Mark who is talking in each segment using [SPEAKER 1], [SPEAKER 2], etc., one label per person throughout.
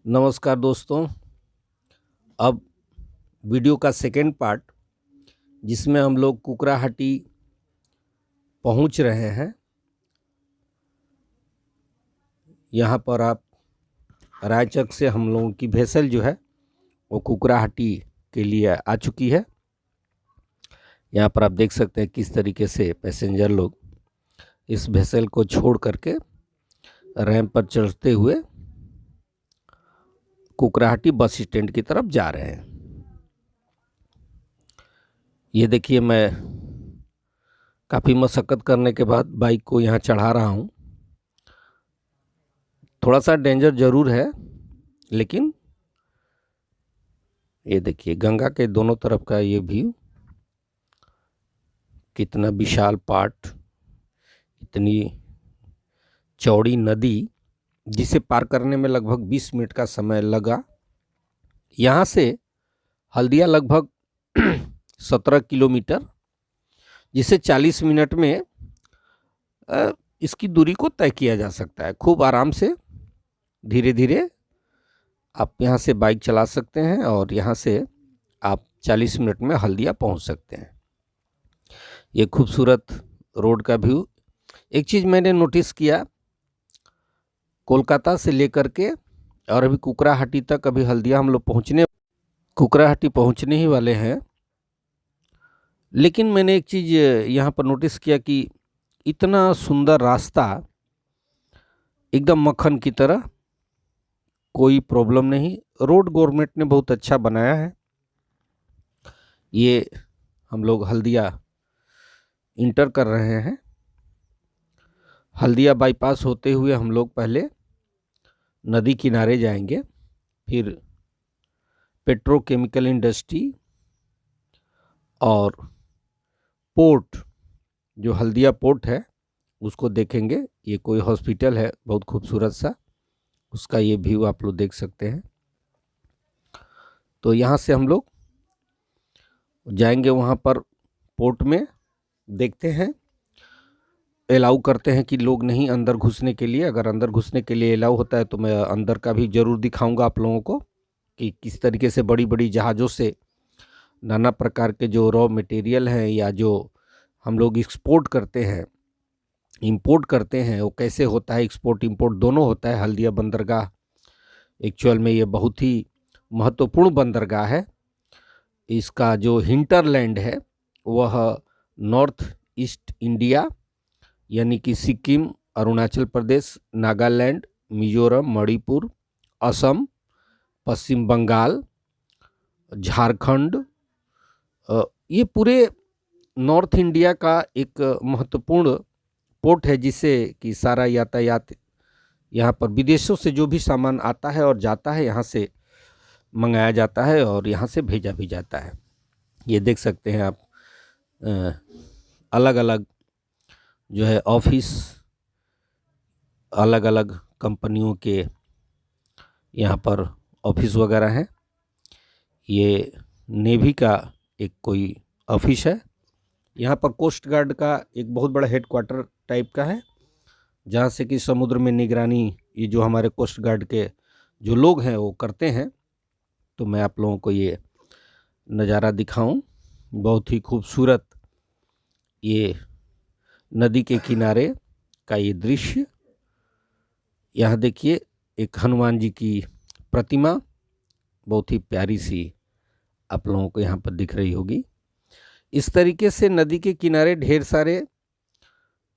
[SPEAKER 1] नमस्कार दोस्तों। अब वीडियो का सेकेंड पार्ट जिसमें हम लोग कुकराहाटी पहुंच रहे हैं। यहाँ पर आप रायचक से हम लोगों की वेसल जो है वो कुकराहाटी के लिए आ चुकी है। यहाँ पर आप देख सकते हैं किस तरीके से पैसेंजर लोग इस वेसल को छोड़ करके रैंप पर चढ़ते हुए कुकराहाटी बस स्टैंड की तरफ जा रहे हैं। ये देखिए, मैं काफ़ी मशक्क़त करने के बाद बाइक को यहाँ चढ़ा रहा हूँ। थोड़ा सा डेंजर ज़रूर है, लेकिन ये देखिए गंगा के दोनों तरफ का ये व्यू, कितना विशाल पार्ट, इतनी चौड़ी नदी जिसे पार करने में लगभग 20 मिनट का समय लगा। यहाँ से हल्दिया लगभग 17 किलोमीटर, जिसे 40 मिनट में इसकी दूरी को तय किया जा सकता है। खूब आराम से धीरे धीरे आप यहाँ से बाइक चला सकते हैं और यहाँ से आप 40 मिनट में हल्दिया पहुँच सकते हैं। ये खूबसूरत रोड का व्यू। एक चीज़ मैंने नोटिस किया, कोलकाता से लेकर के और अभी कुकराहाटी तक, अभी हल्दिया हम लोग कुकराहाटी पहुँचने ही वाले हैं। लेकिन मैंने एक चीज़ यहाँ पर नोटिस किया कि इतना सुंदर रास्ता, एकदम मक्खन की तरह, कोई प्रॉब्लम नहीं। रोड गवर्नमेंट ने बहुत अच्छा बनाया है। ये हम लोग हल्दिया इंटर कर रहे हैं। हल्दिया बाईपास होते हुए हम लोग पहले नदी किनारे जाएंगे, फिर पेट्रोकेमिकल इंडस्ट्री और पोर्ट, जो हल्दिया पोर्ट है उसको देखेंगे। ये कोई हॉस्पिटल है बहुत खूबसूरत सा, उसका ये व्यू आप लोग देख सकते हैं। तो यहाँ से हम लोग जाएंगे वहाँ पर पोर्ट में, देखते हैं अलाउ करते हैं कि लोग नहीं अंदर घुसने के लिए। अगर अंदर घुसने के लिए अलाउ होता है तो मैं अंदर का भी ज़रूर दिखाऊंगा आप लोगों को कि किस तरीके से बड़ी बड़ी जहाज़ों से नाना प्रकार के जो रॉ मटेरियल हैं या जो हम लोग एक्सपोर्ट करते हैं, इंपोर्ट करते हैं, वो कैसे होता है। एक्सपोर्ट इंपोर्ट दोनों होता है। हल्दिया बंदरगाह एक्चुअल में ये बहुत ही महत्वपूर्ण बंदरगाह है। इसका जो हिंटरलैंड है वह नॉर्थ ईस्ट इंडिया, यानी कि सिक्किम, अरुणाचल प्रदेश, नागालैंड, मिजोरम, मणिपुर, असम, पश्चिम बंगाल, झारखंड, ये पूरे नॉर्थ इंडिया का एक महत्वपूर्ण पोर्ट है, जिससे कि सारा यातायात यहाँ पर विदेशों से जो भी सामान आता है और जाता है यहाँ से मंगाया जाता है और यहाँ से भेजा भी जाता है। ये देख सकते हैं आप, अलग अलग जो है ऑफिस, अलग अलग कंपनियों के यहाँ पर ऑफिस वगैरह हैं। ये नेवी का एक कोई ऑफिस है। यहाँ पर कोस्ट गार्ड का एक बहुत बड़ा हेडक्वार्टर टाइप का है, जहाँ से कि समुद्र में निगरानी ये जो हमारे कोस्ट गार्ड के जो लोग हैं वो करते हैं। तो मैं आप लोगों को ये नज़ारा दिखाऊं। बहुत ही खूबसूरत ये नदी के किनारे का ये दृश्य। यहाँ देखिए एक हनुमान जी की प्रतिमा, बहुत ही प्यारी सी आप लोगों को यहाँ पर दिख रही होगी। इस तरीके से नदी के किनारे ढेर सारे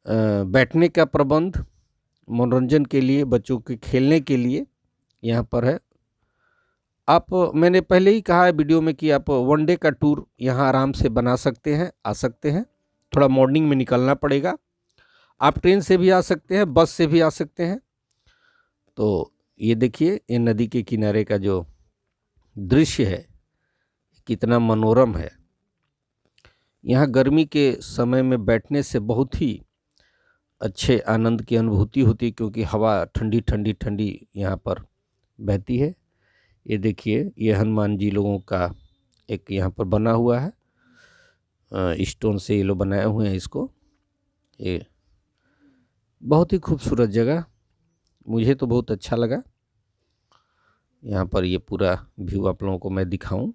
[SPEAKER 1] बैठने का प्रबंध, मनोरंजन के लिए, बच्चों के खेलने के लिए यहाँ पर है। मैंने पहले ही कहा है वीडियो में कि आप वन डे का टूर यहाँ आराम से बना सकते हैं, आ सकते हैं। थोड़ा मॉर्निंग में निकलना पड़ेगा। आप ट्रेन से भी आ सकते हैं, बस से भी आ सकते हैं। तो ये देखिए ये नदी के किनारे का जो दृश्य है कितना मनोरम है। यहाँ गर्मी के समय में बैठने से बहुत ही अच्छे आनंद की अनुभूति होती, क्योंकि हवा ठंडी ठंडी ठंडी यहाँ पर बहती है। ये देखिए ये हनुमान जी लोगों का एक यहाँ पर बना हुआ है, स्टोन से ये लोग बनाए हुए हैं इसको। ये बहुत ही खूबसूरत जगह, मुझे तो बहुत अच्छा लगा। यहाँ पर ये पूरा व्यू आप लोगों को मैं दिखाऊं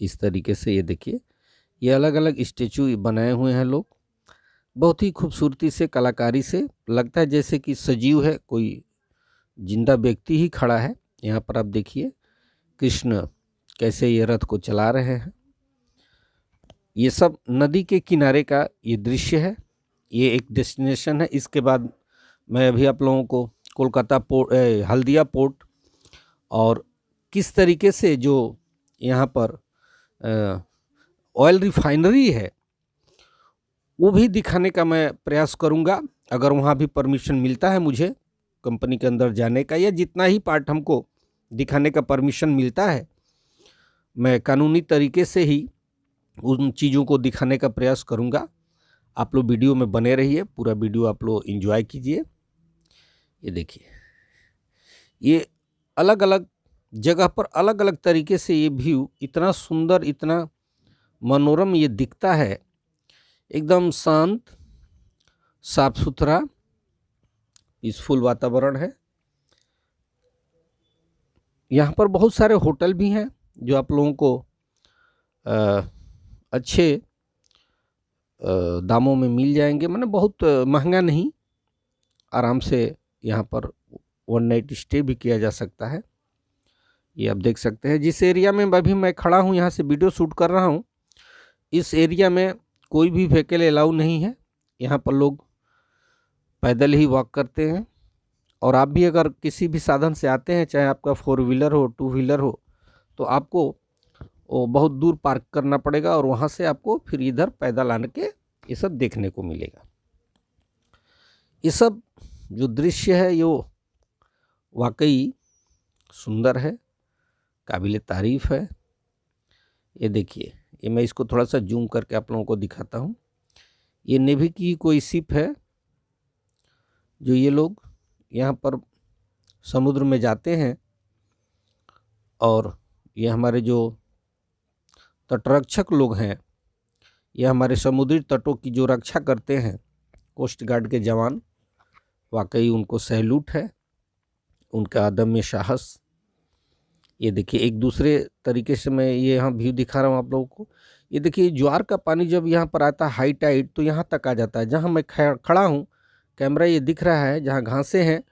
[SPEAKER 1] इस तरीके से। ये देखिए, ये अलग अलग स्टेचू बनाए हुए हैं लोग, बहुत ही खूबसूरती से, कलाकारी से, लगता है जैसे कि सजीव है, कोई जिंदा व्यक्ति ही खड़ा है। यहाँ पर आप देखिए कृष्ण कैसे ये रथ को चला रहे हैं। ये सब नदी के किनारे का ये दृश्य है। ये एक डेस्टिनेशन है। इसके बाद मैं अभी आप लोगों को कोलकाता पोर्ट, हल्दिया पोर्ट और किस तरीके से जो यहाँ पर ऑयल रिफाइनरी है वो भी दिखाने का मैं प्रयास करूँगा, अगर वहाँ भी परमिशन मिलता है मुझे कंपनी के अंदर जाने का, या जितना ही पार्ट हमको दिखाने का परमिशन मिलता है मैं कानूनी तरीके से ही उन चीज़ों को दिखाने का प्रयास करूँगा। आप लोग वीडियो में बने रहिए, पूरा वीडियो आप लोग एंजॉय कीजिए। ये देखिए, ये अलग अलग जगह पर अलग अलग तरीके से ये व्यू इतना सुंदर, इतना मनोरम ये दिखता है, एकदम शांत, साफ सुथरा, पीसफुल वातावरण है। यहाँ पर बहुत सारे होटल भी हैं जो आप लोगों को अच्छे दामों में मिल जाएंगे, माने बहुत महंगा नहीं, आराम से यहाँ पर वन नाइट स्टे भी किया जा सकता है। ये आप देख सकते हैं जिस एरिया में अभी मैं खड़ा हूँ, यहाँ से वीडियो शूट कर रहा हूँ, इस एरिया में कोई भी व्हीकल अलाउ नहीं है। यहाँ पर लोग पैदल ही वॉक करते हैं। और आप भी अगर किसी भी साधन से आते हैं, चाहे आपका 4 व्हीलर हो, 2 व्हीलर हो, तो आपको वो बहुत दूर पार्क करना पड़ेगा और वहाँ से आपको फिर इधर पैदल आने के ये सब देखने को मिलेगा। ये सब जो दृश्य है ये वाकई सुंदर है, काबिल तारीफ है। ये देखिए, ये मैं इसको थोड़ा सा जूम करके आप लोगों को दिखाता हूँ। ये नेवी की कोई शिप है जो ये लोग यहाँ पर समुद्र में जाते हैं, और ये हमारे जो तटरक्षक लोग हैं, ये हमारे समुद्री तटों की जो रक्षा करते हैं, कोस्ट गार्ड के जवान, वाकई उनको सैल्यूट है, उनका अदम्य साहस। ये देखिए, एक दूसरे तरीके से मैं ये यहाँ व्यू दिखा रहा हूँ आप लोगों को। ये देखिए, ज्वार का पानी जब यहाँ पर आता है हाई टाइड, तो यहाँ तक आ जाता है। जहाँ मैं खड़ा हूँ, कैमरा ये दिख रहा है, जहाँ घासें हैं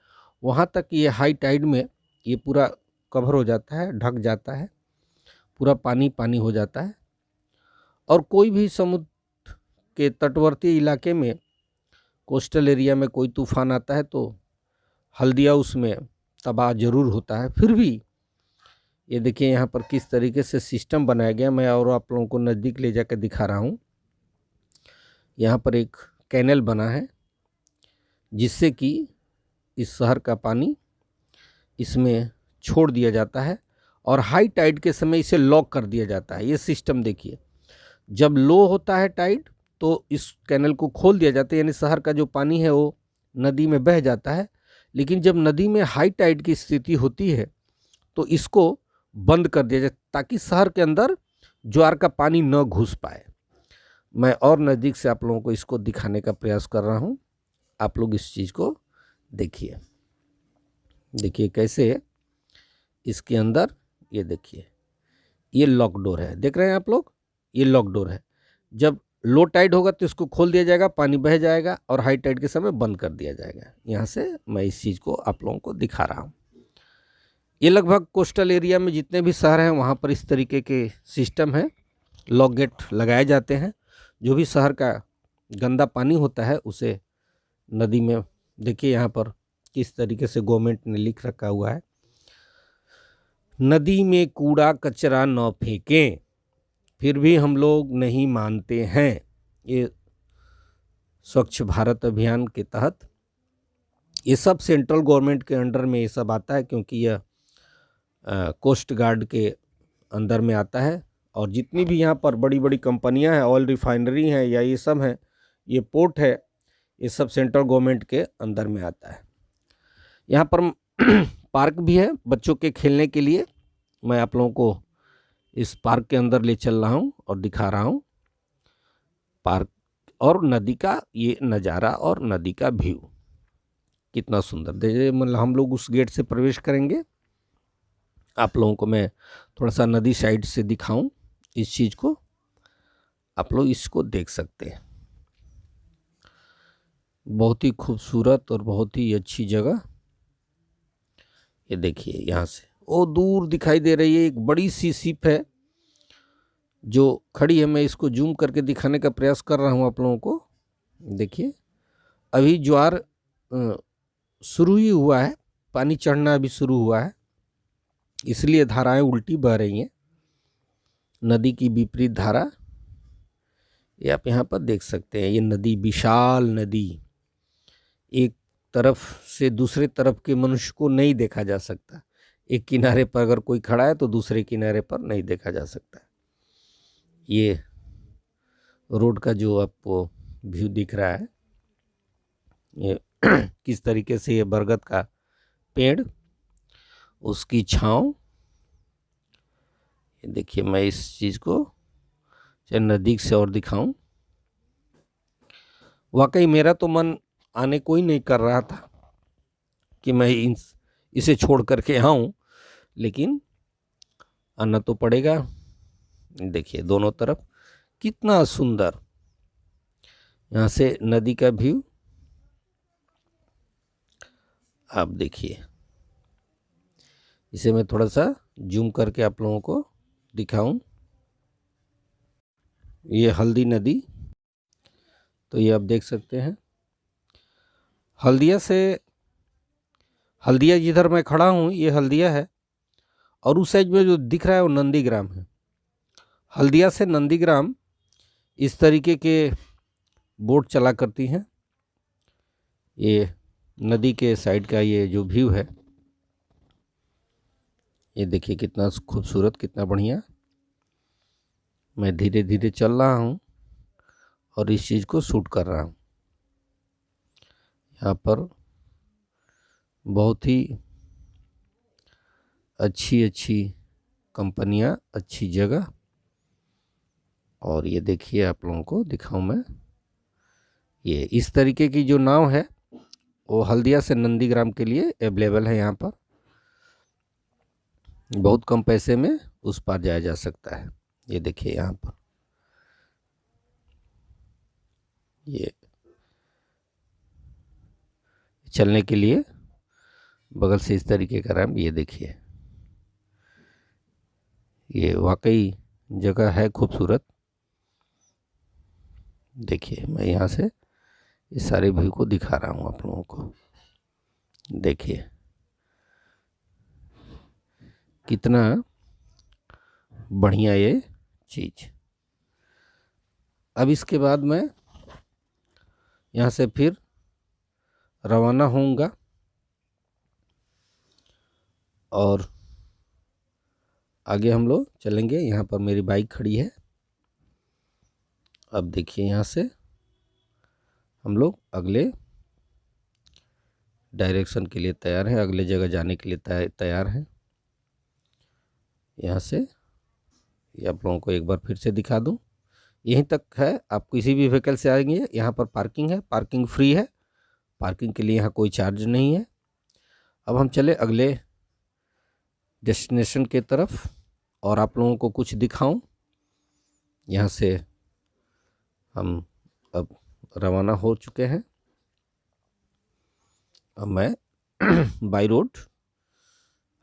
[SPEAKER 1] वहाँ तक ये हाई टाइड में ये पूरा कवर हो जाता है, ढक जाता है, पूरा पानी पानी हो जाता है। और कोई भी समुद्र के तटवर्ती इलाके में, कोस्टल एरिया में कोई तूफान आता है तो हल्दिया उसमें तबाह जरूर होता है। फिर भी ये देखिए यहाँ पर किस तरीके से सिस्टम बनाया गया, मैं और आप लोगों को नज़दीक ले जाकर दिखा रहा हूँ। यहाँ पर एक कैनल बना है जिससे कि इस शहर का पानी इसमें छोड़ दिया जाता है और हाई टाइड के समय इसे लॉक कर दिया जाता है। ये सिस्टम देखिए, जब लो होता है टाइड तो इस कैनल को खोल दिया जाता है, यानी शहर का जो पानी है वो नदी में बह जाता है। लेकिन जब नदी में हाई टाइड की स्थिति होती है तो इसको बंद कर दिया जाए ताकि शहर के अंदर ज्वार का पानी न घुस पाए। मैं और नज़दीक से आप लोगों को इसको दिखाने का प्रयास कर रहा हूँ, आप लोग इस चीज़ को देखिए। देखिए कैसे इसके अंदर, ये देखिए, ये लॉक डोर है, देख रहे हैं आप लोग, ये लॉक डोर है। जब लो टाइड होगा तो इसको खोल दिया जाएगा, पानी बह जाएगा, और हाई टाइड के समय बंद कर दिया जाएगा। यहाँ से मैं इस चीज़ को आप लोगों को दिखा रहा हूँ। ये लगभग कोस्टल एरिया में जितने भी शहर हैं वहाँ पर इस तरीके के सिस्टम है, लॉक गेट लगाए जाते हैं। जो भी शहर का गंदा पानी होता है उसे नदी में, देखिए यहाँ पर किस तरीके से गवर्नमेंट ने लिख रखा हुआ है, नदी में कूड़ा कचरा न फेंकें, फिर भी हम लोग नहीं मानते हैं। ये स्वच्छ भारत अभियान के तहत ये सब सेंट्रल गवर्नमेंट के अंडर में ये सब आता है, क्योंकि यह कोस्ट गार्ड के अंदर में आता है। और जितनी भी यहाँ पर बड़ी बड़ी कंपनियां हैं, ऑयल रिफाइनरी हैं या ये सब हैं, ये पोर्ट है, ये सब सेंट्रल गवर्नमेंट के अंदर में आता है। यहाँ पर पार्क भी है बच्चों के खेलने के लिए। मैं आप लोगों को इस पार्क के अंदर ले चल रहा हूँ और दिखा रहा हूँ पार्क और नदी का ये नज़ारा और नदी का व्यू कितना सुंदर। देखिए, मतलब हम लोग उस गेट से प्रवेश करेंगे आप लोगों को मैं थोड़ा सा नदी साइड से दिखाऊं इस चीज़ को, आप लोग इसको देख सकते हैं। बहुत ही खूबसूरत और बहुत ही अच्छी जगह। ये देखिए यहाँ से वो दूर दिखाई दे रही है एक बड़ी सी शिप है जो खड़ी है। मैं इसको जूम करके दिखाने का प्रयास कर रहा हूँ आप लोगों को। देखिए अभी ज्वार शुरू ही हुआ है, पानी चढ़ना अभी शुरू हुआ है, इसलिए धाराएं उल्टी बह रही हैं, नदी की विपरीत धारा। ये आप यहाँ पर देख सकते हैं। ये नदी विशाल नदी, एक तरफ से दूसरे तरफ के मनुष्य को नहीं देखा जा सकता। एक किनारे पर अगर कोई खड़ा है तो दूसरे किनारे पर नहीं देखा जा सकता। ये रोड का जो आपको व्यू दिख रहा है, ये किस तरीके से ये बरगद का पेड़, उसकी छांव। ये देखिए मैं इस चीज़ को चाहे नज़दीक से और दिखाऊं, वाकई मेरा तो मन आने को ही नहीं कर रहा था कि मैं इसे छोड़ करके आऊं, लेकिन आना तो पड़ेगा। देखिए दोनों तरफ कितना सुंदर यहाँ से नदी का व्यू आप देखिए। इसे मैं थोड़ा सा जूम करके आप लोगों को दिखाऊं। ये हल्दी नदी, तो ये आप देख सकते हैं। हल्दिया जिधर मैं खड़ा हूँ ये हल्दिया है, और उस साइड में जो दिख रहा है वो नंदीग्राम है। हल्दिया से नंदीग्राम इस तरीके के बोट चला करती हैं। ये नदी के साइड का ये जो व्यू है, ये देखिए कितना खूबसूरत, कितना बढ़िया। मैं धीरे धीरे चल रहा हूँ और इस चीज़ को शूट कर रहा हूँ। यहाँ पर बहुत ही अच्छी कंपनियाँ, अच्छी जगह। और ये देखिए आप लोगों को दिखाऊं मैं, ये इस तरीके की जो नाव है वो हल्दिया से नंदीग्राम के लिए अवेलेबल है। यहाँ पर बहुत कम पैसे में उस पार जाया जा सकता है। ये देखिए यहाँ पर ये चलने के लिए बगल से इस तरीके का रैंप। ये देखिए ये वाकई जगह है खूबसूरत। देखिए मैं यहाँ से इस सारे व्यू को दिखा रहा हूँ आप लोगों को। देखिए कितना बढ़िया ये चीज़। अब इसके बाद मैं यहाँ से फिर रवाना होऊंगा और आगे हम लोग चलेंगे। यहाँ पर मेरी बाइक खड़ी है। अब देखिए यहाँ से हम लोग अगले डायरेक्शन के लिए तैयार हैं, अगले जगह जाने के लिए तैयार हैं। यहाँ से ये आप लोगों को एक बार फिर से दिखा दूँ, यहीं तक है। आप किसी भी व्हीकल से आएंगे, यहाँ पर पार्किंग है, पार्किंग फ्री है, पार्किंग के लिए यहाँ कोई चार्ज नहीं है। अब हम चले अगले डेस्टिनेशन के तरफ और आप लोगों को कुछ दिखाऊं। यहाँ से हम अब रवाना हो चुके हैं। अब मैं बाई रोड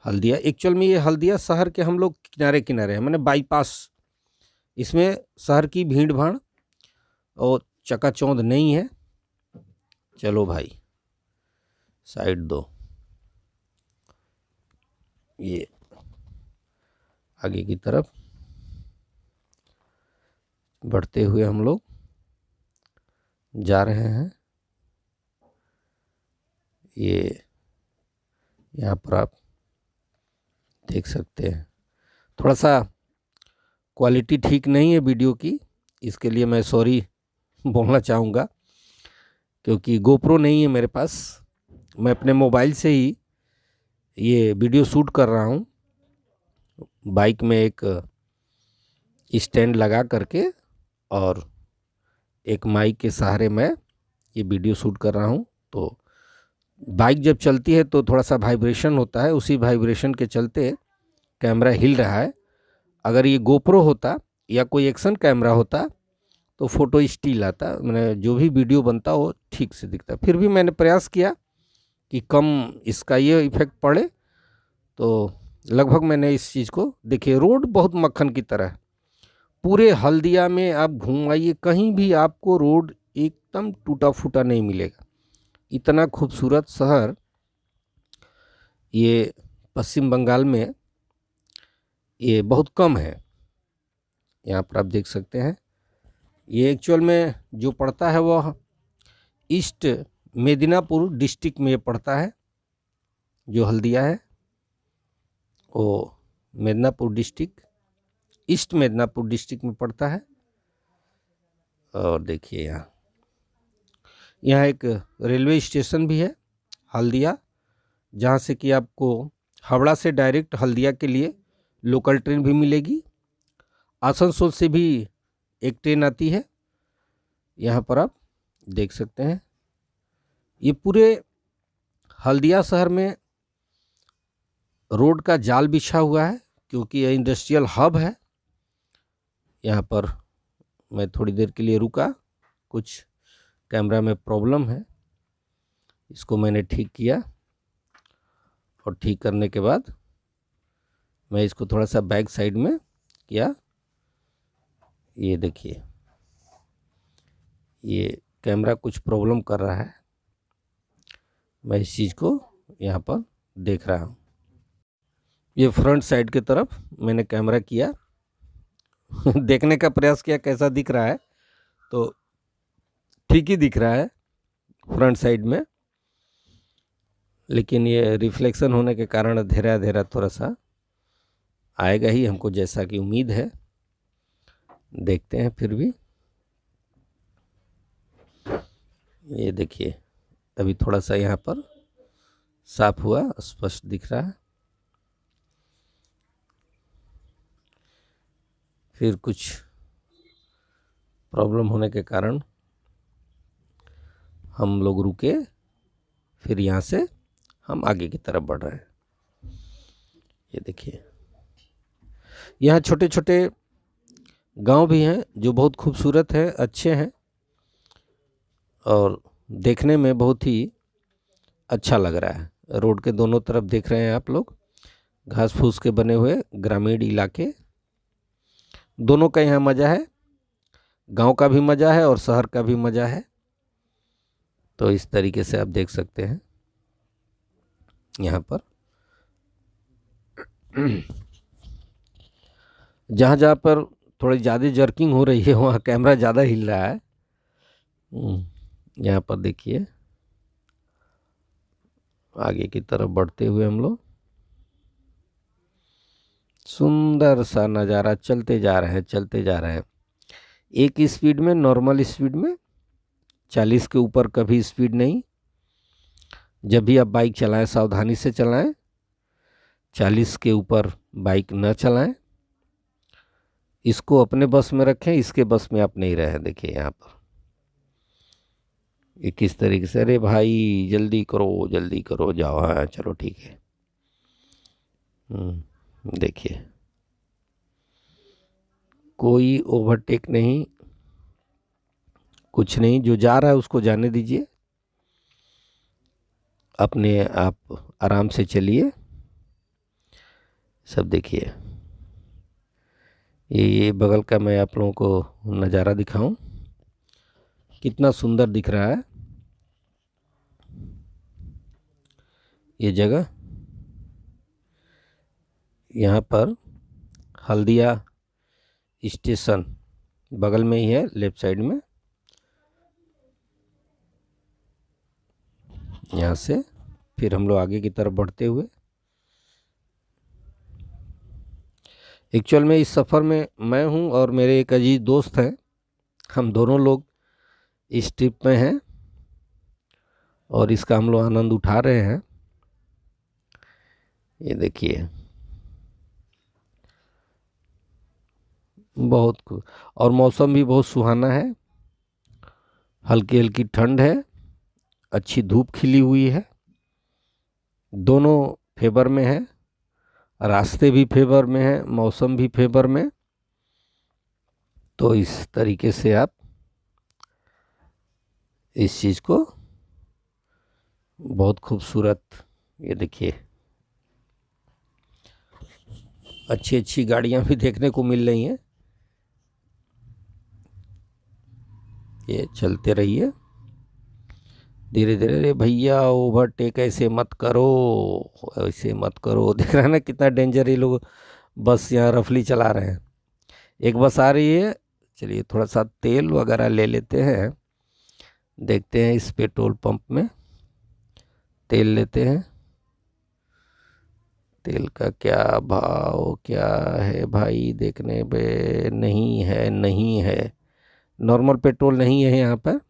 [SPEAKER 1] हल्दिया, एक्चुअल में ये हल्दिया शहर के हम लोग किनारे किनारे हैं, मैंने बाईपास। इसमें शहर की भीड़ भाड़ और चकाचौंध नहीं है। चलो भाई साइड दो। ये आगे की तरफ बढ़ते हुए हम लोग जा रहे हैं। ये यहाँ पर आप देख सकते हैं। थोड़ा सा क्वालिटी ठीक नहीं है वीडियो की, इसके लिए मैं सॉरी बोलना चाहूँगा, क्योंकि गोप्रो नहीं है मेरे पास। मैं अपने मोबाइल से ही ये वीडियो शूट कर रहा हूँ। बाइक में एक स्टैंड लगा करके और एक माइक के सहारे मैं ये वीडियो शूट कर रहा हूँ। तो बाइक जब चलती है तो थोड़ा सा वाइब्रेशन होता है, उसी वाइब्रेशन के चलते कैमरा हिल रहा है। अगर ये गोप्रो होता या कोई एक्शन कैमरा होता तो फ़ोटो स्टिल आता, मैंने जो भी वीडियो बनता वो ठीक से दिखता। फिर भी मैंने प्रयास किया कि कम इसका ये इफ़ेक्ट पड़े, तो लगभग मैंने इस चीज़ को, देखिए रोड बहुत मक्खन की तरह है। पूरे हल्दिया में आप घूम आइए, कहीं भी आपको रोड एकदम टूटा फूटा नहीं मिलेगा। इतना खूबसूरत शहर ये पश्चिम बंगाल में ये बहुत कम है। यहाँ पर आप देख सकते हैं, ये एक्चुअल में जो पड़ता है वह ईस्ट मेदिनीपुर डिस्ट्रिक्ट में पड़ता है। जो हल्दिया है वो Medinipur district, east Medinipur district में पड़ता है। और देखिए यहाँ एक रेलवे स्टेशन भी है हल्दिया, जहाँ से कि आपको हावड़ा से डायरेक्ट हल्दिया के लिए लोकल ट्रेन भी मिलेगी। आसनसोल से भी एक ट्रेन आती है। यहाँ पर आप देख सकते हैं, ये पूरे हल्दिया शहर में रोड का जाल बिछा हुआ है, क्योंकि यह इंडस्ट्रियल हब है। यहाँ पर मैं थोड़ी देर के लिए रुका, कुछ कैमरा में प्रॉब्लम है, इसको मैंने ठीक किया। और ठीक करने के बाद मैं इसको थोड़ा सा बैक साइड में किया। ये देखिए, ये कैमरा कुछ प्रॉब्लम कर रहा है, मैं इस चीज़ को यहाँ पर देख रहा हूँ। ये फ्रंट साइड की तरफ मैंने कैमरा किया देखने का प्रयास किया कैसा दिख रहा है, तो ठीक ही दिख रहा है फ्रंट साइड में, लेकिन ये रिफ्लेक्शन होने के कारण धीरे धीरे थोड़ा सा आएगा ही, हमको जैसा कि उम्मीद है। देखते हैं फिर भी। ये देखिए, अभी थोड़ा सा यहाँ पर साफ हुआ, स्पष्ट दिख रहा है। फिर कुछ प्रॉब्लम होने के कारण हम लोग रुके, फिर यहाँ से हम आगे की तरफ बढ़ रहे हैं। ये देखिए, यहाँ छोटे छोटे गांव भी हैं जो बहुत खूबसूरत हैं, अच्छे हैं और देखने में बहुत ही अच्छा लग रहा है। रोड के दोनों तरफ देख रहे हैं आप लोग, घास फूस के बने हुए ग्रामीण इलाके। दोनों का यहाँ मज़ा है, गांव का भी मज़ा है और शहर का भी मज़ा है। तो इस तरीके से आप देख सकते हैं यहाँ पर जहाँ जहाँ पर थोड़ी ज़्यादा जर्किंग हो रही है वहाँ कैमरा ज़्यादा हिल रहा है। यहाँ पर देखिए, आगे की तरफ बढ़ते हुए हम लोग सुंदर सा नज़ारा चलते जा रहे हैं एक स्पीड में, नॉर्मल स्पीड में, 40 के ऊपर कभी स्पीड नहीं। जब भी आप बाइक चलाएं सावधानी से चलाएं, 40 के ऊपर बाइक न चलाएं। इसको अपने बस में रखें, इसके बस में आप नहीं रहे। देखिए यहाँ पर ये किस तरीके से, अरे भाई जल्दी करो जाओ, हाँ चलो ठीक है। देखिए, कोई ओवरटेक नहीं, कुछ नहीं, जो जा रहा है उसको जाने दीजिए, अपने आप आराम से चलिए। सब देखिए, ये बगल का मैं आप लोगों को नज़ारा दिखाऊं, कितना सुंदर दिख रहा है ये जगह। यहाँ पर हल्दिया स्टेशन बगल में ही है, लेफ्ट साइड में। यहाँ से फिर हम लोग आगे की तरफ बढ़ते हुए, एक्चुअल में इस सफ़र में मैं हूँ और मेरे एक अजीज दोस्त हैं, हम दोनों लोग इस ट्रिप में हैं और इसका हम लोग आनंद उठा रहे हैं। ये देखिए, बहुत, और मौसम भी बहुत सुहाना है, हल्की हल्की ठंड है, अच्छी धूप खिली हुई है, दोनों फेवर में है। रास्ते भी फेवर में है, मौसम भी फेवर में। तो इस तरीके से आप इस चीज़ को बहुत खूबसूरत, ये देखिए अच्छी अच्छी गाड़ियां भी देखने को मिल रही हैं। ये चलते रहिए धीरे धीरे। अरे भैया ओवरटेक ऐसे मत करो, ऐसे मत करो। देख रहे हैं ना कितना डेंजर ये लोग बस यहाँ रफली चला रहे हैं। एक बस आ रही है, चलिए थोड़ा सा तेल वगैरह ले लेते हैं। देखते हैं इस पेट्रोल पंप में तेल लेते हैं। तेल का क्या भाव क्या है भाई, देखने पे नहीं है, नहीं है। नॉर्मल पेट्रोल नहीं है यहाँ पर,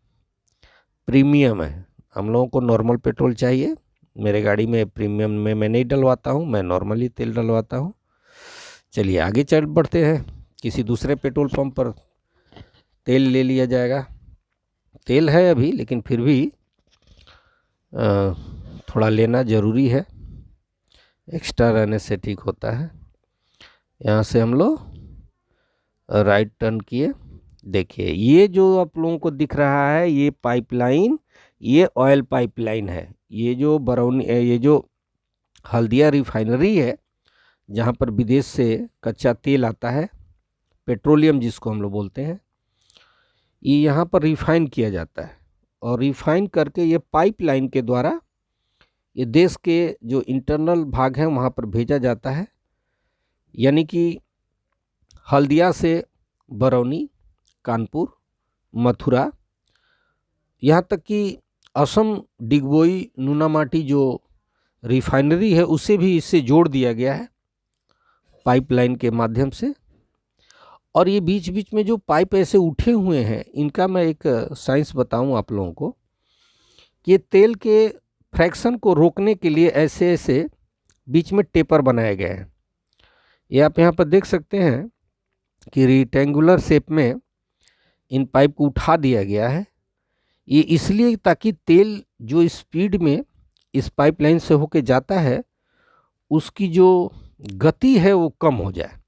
[SPEAKER 1] प्रीमियम है। हम लोगों को नॉर्मल पेट्रोल चाहिए। मेरे गाड़ी में प्रीमियम में मैं नहीं डलवाता हूँ, मैं नॉर्मली तेल डलवाता हूँ। चलिए आगे चल बढ़ते हैं, किसी दूसरे पेट्रोल पंप पर तेल ले लिया जाएगा। तेल है अभी, लेकिन फिर भी थोड़ा लेना ज़रूरी है, एक्स्ट्रा रहने से ठीक होता है। यहाँ से हम लोग राइट टर्न किए। देखिए ये जो आप लोगों को दिख रहा है ये पाइपलाइन, ये ऑयल पाइपलाइन है। ये जो बरौनी, ये जो हल्दिया रिफाइनरी है जहाँ पर विदेश से कच्चा तेल आता है, पेट्रोलियम जिसको हम लोग बोलते हैं, ये यहाँ पर रिफाइन किया जाता है। और रिफाइन करके ये पाइपलाइन के द्वारा ये देश के जो इंटरनल भाग हैं वहाँ पर भेजा जाता है। यानी कि हल्दिया से बरौनी, कानपुर, मथुरा, यहाँ तक कि असम डिगबोई नूनामाटी जो रिफाइनरी है उसे भी इससे जोड़ दिया गया है पाइपलाइन के माध्यम से। और ये बीच बीच में जो पाइप ऐसे उठे हुए हैं, इनका मैं एक साइंस बताऊं आप लोगों को कि ये तेल के फ्रैक्शन को रोकने के लिए ऐसे ऐसे बीच में टेपर बनाए गए हैं। ये आप यहाँ पर देख सकते हैं कि रेक्टेंगुलर शेप में इन पाइप को उठा दिया गया है। ये इसलिए ताकि तेल जो स्पीड में इस पाइपलाइन से होके जाता है उसकी जो गति है वो कम हो जाए,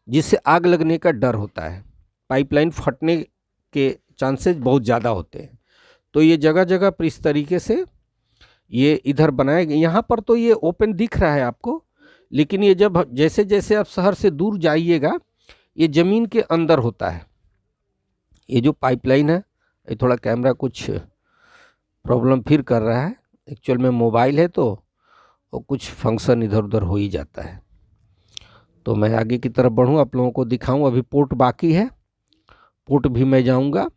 [SPEAKER 1] जिससे आग लगने का डर होता है। पाइपलाइन फटने के चांसेस बहुत ज़्यादा होते हैं। तो ये जगह जगह पर इस तरीके से ये इधर बनाए गए। यहाँ पर तो ये ओपन दिख रहा है आपको, लेकिन ये जब जैसे जैसे आप शहर से दूर जाइएगा ये ज़मीन के अंदर होता है। ये जो पाइपलाइन है, ये थोड़ा कैमरा कुछ प्रॉब्लम फिर कर रहा है, एक्चुअल में मोबाइल है तो वो कुछ फंक्शन इधर उधर हो ही जाता है। तो मैं आगे की तरफ बढ़ूँ, आप लोगों को दिखाऊं। अभी पोर्ट बाकी है, पोर्ट भी मैं जाऊंगा,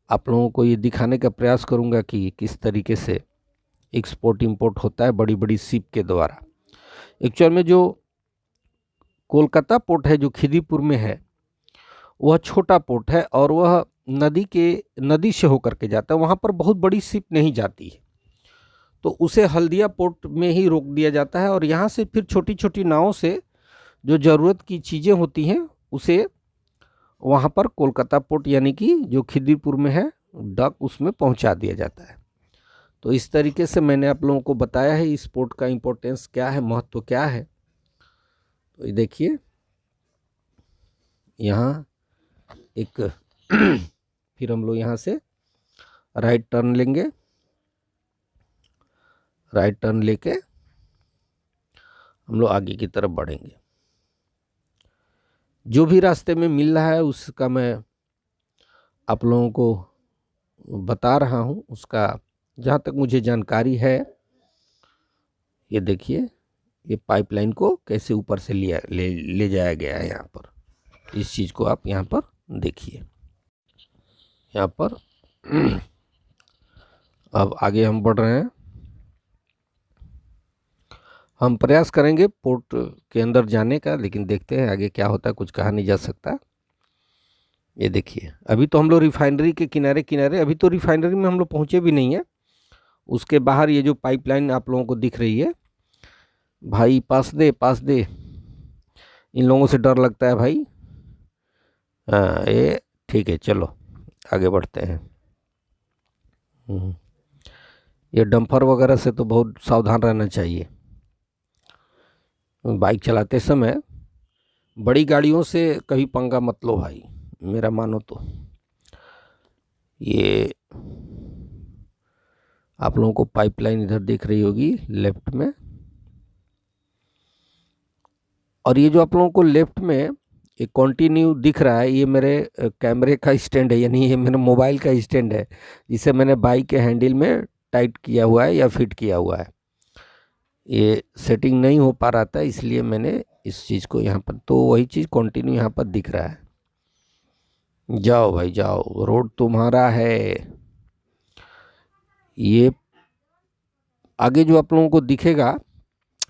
[SPEAKER 1] आप लोगों को ये दिखाने का प्रयास करूंगा कि किस तरीके से एक्सपोर्ट इंपोर्ट होता है बड़ी बड़ी शिप के द्वारा। एक्चुअल में जो कोलकाता पोर्ट है जो खिदीपुर में है वह छोटा पोर्ट है और वह नदी से होकर के जाता है। वहाँ पर बहुत बड़ी शिप नहीं जाती है, तो उसे हल्दिया पोर्ट में ही रोक दिया जाता है। और यहाँ से फिर छोटी छोटी नावों से जो ज़रूरत की चीज़ें होती हैं उसे वहाँ पर कोलकाता पोर्ट यानी कि जो खिदीपुर में है डक, उसमें पहुँचा दिया जाता है। तो इस तरीके से मैंने आप लोगों को बताया है इस पोर्ट का इम्पोर्टेंस क्या है, महत्व क्या है। तो ये देखिए यहाँ एक फिर हम लोग यहाँ से राइट टर्न लेंगे। राइट टर्न लेके हम लोग आगे की तरफ बढ़ेंगे। जो भी रास्ते में मिल रहा है उसका मैं आप लोगों को बता रहा हूँ, उसका जहाँ तक मुझे जानकारी है। ये देखिए ये पाइपलाइन को कैसे ऊपर से ले जाया गया है यहाँ पर। इस चीज़ को आप यहाँ पर देखिए। यहाँ पर अब आगे हम बढ़ रहे हैं। हम प्रयास करेंगे पोर्ट के अंदर जाने का, लेकिन देखते हैं आगे क्या होता है, कुछ कहा नहीं जा सकता। ये देखिए अभी तो हम लोग रिफाइनरी के किनारे किनारे, अभी तो रिफाइनरी में हम लोग पहुँचे भी नहीं है। उसके बाहर ये जो पाइपलाइन आप लोगों को दिख रही है, भाई पास दे पास दे, इन लोगों से डर लगता है भाई। हाँ ये ठीक है, चलो आगे बढ़ते हैं। ये डंपर वगैरह से तो बहुत सावधान रहना चाहिए। बाइक चलाते समय बड़ी गाड़ियों से कभी पंगा मत लो भाई, मेरा मानो तो। ये आप लोगों को पाइपलाइन इधर दिख रही होगी लेफ्ट में, और ये जो आप लोगों को लेफ्ट में एक कंटिन्यू दिख रहा है, ये मेरे कैमरे का स्टैंड है, यानी ये मेरे मोबाइल का स्टैंड है, जिसे मैंने बाइक के हैंडल में टाइट किया हुआ है या फिट किया हुआ है। ये सेटिंग नहीं हो पा रहा था, इसलिए मैंने इस चीज़ को यहाँ पर, तो वही चीज़ कंटिन्यू यहाँ पर दिख रहा है। जाओ भाई जाओ, रोड तुम्हारा है। ये आगे जो आप लोगों को दिखेगा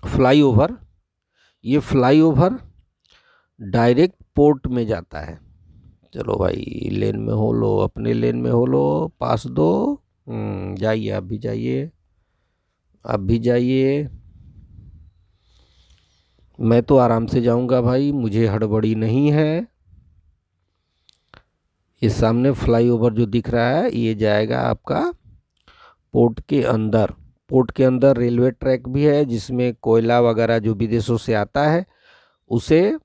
[SPEAKER 1] फ्लाईओवर, ये फ्लाईओवर डायरेक्ट पोर्ट में जाता है। चलो भाई लेन में हो लो, अपने लेन में हो लो, पास दो। जाइए, आप भी जाइए, आप भी जाइए। मैं तो आराम से जाऊंगा भाई, मुझे हड़बड़ी नहीं है। ये सामने फ्लाईओवर जो दिख रहा है, ये जाएगा आपका पोर्ट के अंदर। पोर्ट के अंदर रेलवे ट्रैक भी है, जिसमें कोयला वगैरह जो विदेशों से आता है उसे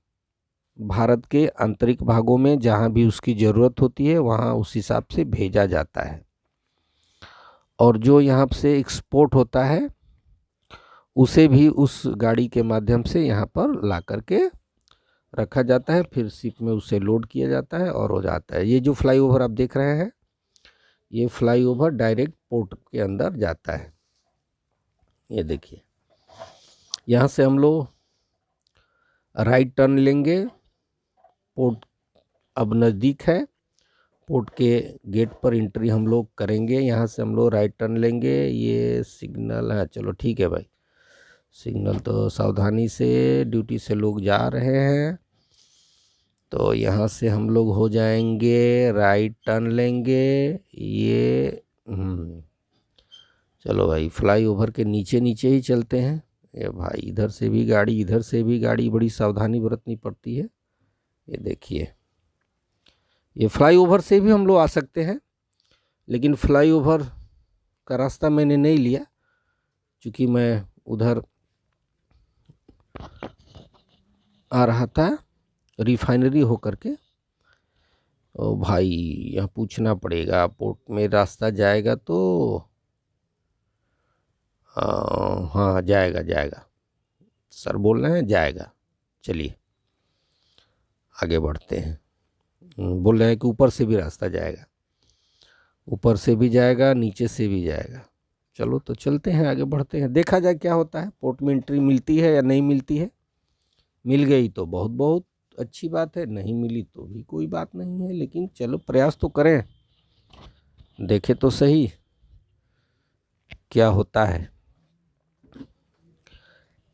[SPEAKER 1] भारत के आंतरिक भागों में जहां भी उसकी ज़रूरत होती है वहां उस हिसाब से भेजा जाता है। और जो यहाँ से एक्सपोर्ट होता है उसे भी उस गाड़ी के माध्यम से यहाँ पर ला करके रखा जाता है, फिर शिप में उसे लोड किया जाता है और हो जाता है। ये जो फ्लाईओवर आप देख रहे हैं, ये फ्लाईओवर डायरेक्ट पोर्ट के अंदर जाता है। ये देखिए, यहाँ से हम लोग राइट टर्न लेंगे, पोर्ट अब नज़दीक है, पोर्ट के गेट पर एंट्री हम लोग करेंगे। यहाँ से हम लोग राइट टर्न लेंगे। ये सिग्नल है, चलो ठीक है भाई, सिग्नल तो सावधानी से, ड्यूटी से लोग जा रहे हैं, तो यहाँ से हम लोग हो जाएंगे, राइट टर्न लेंगे। ये चलो भाई, फ्लाईओवर के नीचे नीचे ही चलते हैं। ये भाई इधर से भी गाड़ी, इधर से भी गाड़ी, बड़ी सावधानी बरतनी पड़ती है। ये देखिए, ये फ्लाईओवर से भी हम लोग आ सकते हैं, लेकिन फ्लाईओवर का रास्ता मैंने नहीं लिया, क्योंकि मैं उधर आ रहा था रिफाइनरी होकर के। ओ भाई, यहाँ पूछना पड़ेगा, पोर्ट में रास्ता जाएगा तो हाँ जाएगा जाएगा, सर बोल रहे हैं जाएगा। चलिए आगे बढ़ते हैं। बोल रहे हैं कि ऊपर से भी रास्ता जाएगा, ऊपर से भी जाएगा, नीचे से भी जाएगा। चलो तो चलते हैं, आगे बढ़ते हैं, देखा जाए क्या होता है। पोर्ट में एंट्री मिलती है या नहीं मिलती है। मिल गई तो बहुत बहुत अच्छी बात है, नहीं मिली तो भी कोई बात नहीं है, लेकिन चलो प्रयास तो करें, देखें तो सही क्या होता है।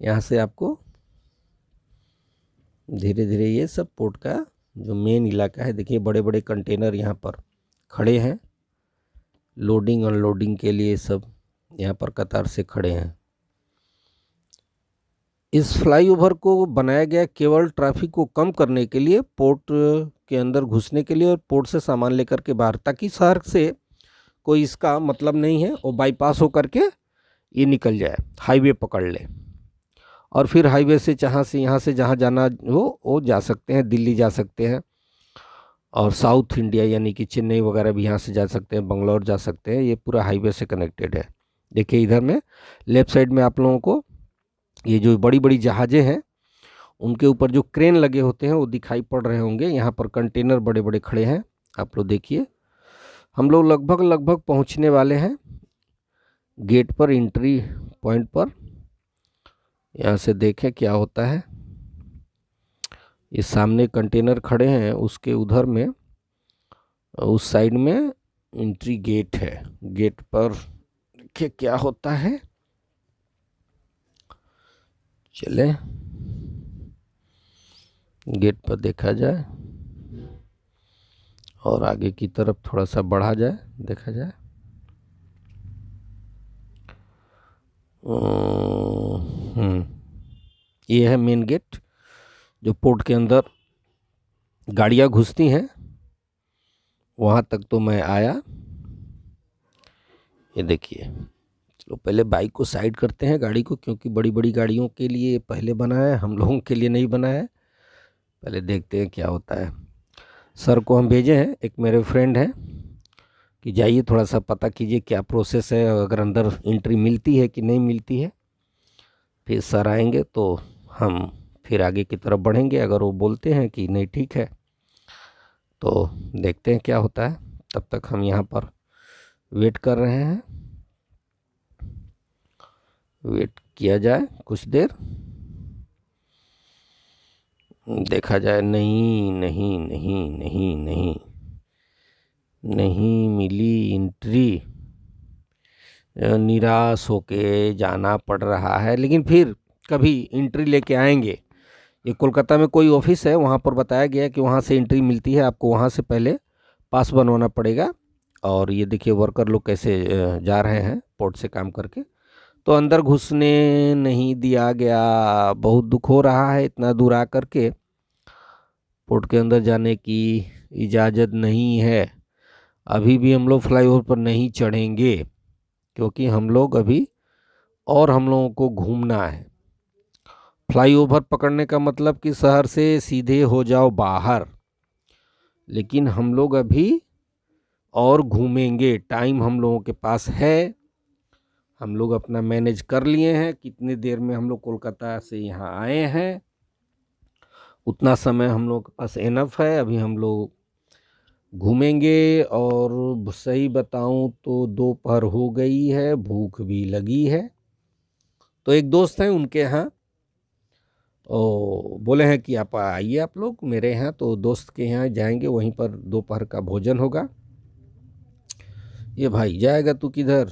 [SPEAKER 1] यहाँ से आपको धीरे धीरे ये सब पोर्ट का जो मेन इलाका है, देखिए बड़े बड़े कंटेनर यहाँ पर खड़े हैं, लोडिंग अनलोडिंग के लिए सब यहाँ पर कतार से खड़े हैं। इस फ्लाईओवर को बनाया गया केवल ट्रैफिक को कम करने के लिए, पोर्ट के अंदर घुसने के लिए और पोर्ट से सामान लेकर के बाहर, ताकि शहर से कोई इसका मतलब नहीं है और बाईपास होकर के ये निकल जाए, हाईवे पकड़ ले, और फिर हाईवे से यहाँ से जहाँ जाना हो वो जा सकते हैं, दिल्ली जा सकते हैं, और साउथ इंडिया यानी कि चेन्नई वगैरह भी यहाँ से जा सकते हैं, बंगलौर जा सकते हैं। ये पूरा हाईवे से कनेक्टेड है। देखिए इधर में लेफ्ट साइड में आप लोगों को ये जो बड़ी बड़ी जहाज़ें हैं उनके ऊपर जो क्रेन लगे होते हैं वो दिखाई पड़ रहे होंगे। यहाँ पर कंटेनर बड़े बड़े खड़े हैं, आप लोग देखिए। हम लोग लगभग पहुँचने वाले हैं गेट पर, एंट्री पॉइंट पर। यहाँ से देखें क्या होता है। ये सामने कंटेनर खड़े हैं, उसके उधर में उस साइड में एंट्री गेट है। गेट पर देखिए क्या होता है। चले गेट पर देखा जाए और आगे की तरफ थोड़ा सा बढ़ा जाए, देखा जाए। ये है मेन गेट, जो पोर्ट के अंदर गाड़ियाँ घुसती हैं, वहाँ तक तो मैं आया। ये देखिए, चलो पहले बाइक को साइड करते हैं, गाड़ी को, क्योंकि बड़ी बड़ी गाड़ियों के लिए पहले बना है, हम लोगों के लिए नहीं बना है। पहले देखते हैं क्या होता है। सर को हम भेजे हैं, एक मेरे फ्रेंड हैं, कि जाइए थोड़ा सा पता कीजिए क्या प्रोसेस है, अगर अंदर एंट्री मिलती है कि नहीं मिलती है। फिर सर आएंगे तो हम फिर आगे की तरफ बढ़ेंगे। अगर वो बोलते हैं कि नहीं ठीक है तो देखते हैं क्या होता है। तब तक हम यहाँ पर वेट कर रहे हैं, वेट किया जाए कुछ देर, देखा जाए। नहीं नहीं नहीं नहीं नहीं नहीं मिली एंट्री। निराश होके जाना पड़ रहा है, लेकिन फिर कभी एंट्री लेके आएंगे। ये कोलकाता में कोई ऑफिस है, वहाँ पर बताया गया कि वहाँ से एंट्री मिलती है, आपको वहाँ से पहले पास बनवाना पड़ेगा। और ये देखिए वर्कर लोग कैसे जा रहे हैं पोर्ट से काम करके। तो अंदर घुसने नहीं दिया गया, बहुत दुख हो रहा है। इतना दूर आ करके पोर्ट के अंदर जाने की इजाज़त नहीं है। अभी भी हम लोग फ्लाईओवर पर नहीं चढ़ेंगे, क्योंकि हम लोग अभी और हम लोगों को घूमना है। फ्लाईओवर पकड़ने का मतलब कि शहर से सीधे हो जाओ बाहर, लेकिन हम लोग अभी और घूमेंगे। टाइम हम लोगों के पास है, हम लोग अपना मैनेज कर लिए हैं। कितनी देर में हम लोग कोलकाता से यहाँ आए हैं, उतना समय हम लोग के पास एनफ है। अभी हम लोग घूमेंगे। और सही बताऊं तो दोपहर हो गई है, भूख भी लगी है। तो एक दोस्त हैं, उनके यहाँ बोले हैं कि आप आइए आप लोग मेरे यहाँ। तो दोस्त के यहाँ जाएंगे, वहीं पर दोपहर का भोजन होगा। ये भाई जाएगा तू किधर?